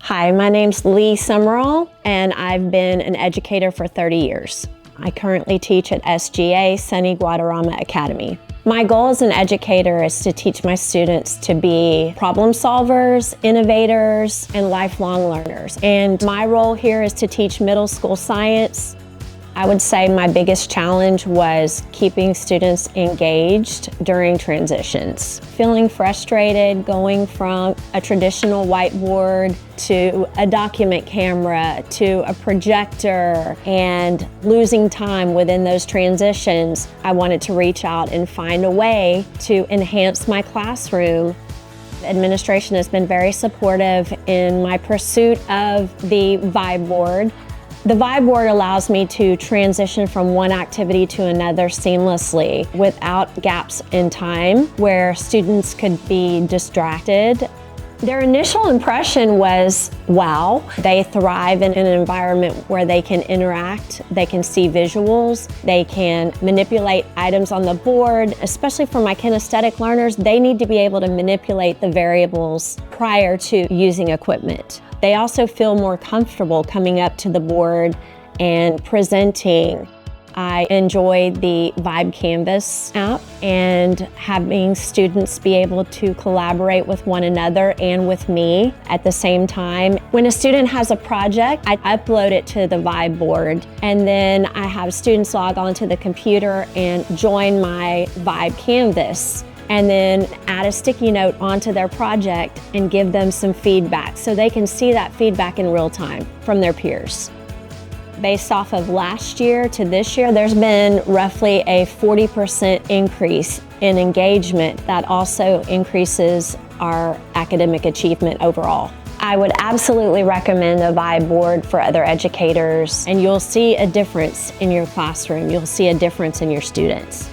Hi, my name's Sumrall, and I've been an educator for 30 years. I currently teach at SGA, Sonny G Academy. My goal as an educator is to teach my students to be problem solvers, innovators, and lifelong learners. And my role here is to teach middle school science. I would say my biggest challenge was keeping students engaged during transitions. Feeling frustrated going from a traditional whiteboard to a document camera to a projector and losing time within those transitions, I wanted to reach out and find a way to enhance my classroom. Administration has been very supportive in my pursuit of the vibe board. The vibe board allows me to transition from one activity to another seamlessly without gaps in time where students could be distracted. Their initial impression was, wow, they thrive in an environment where they can interact, they can see visuals, they can manipulate items on the board. Especially for my kinesthetic learners, they need to be able to manipulate the variables prior to using equipment. They also feel more comfortable coming up to the board and presenting. I enjoy the Vibe Canvas app and having students be able to collaborate with one another and with me at the same time. When a student has a project, I upload it to the Vibe board, and then I have students log onto the computer and join my Vibe Canvas, and then add a sticky note onto their project and give them some feedback so they can see that feedback in real time from their peers. Based off of last year to this year, there's been roughly a 40% increase in engagement that also increases our academic achievement overall. I would absolutely recommend the Vibe board for other educators, and you'll see a difference in your classroom. You'll see a difference in your students.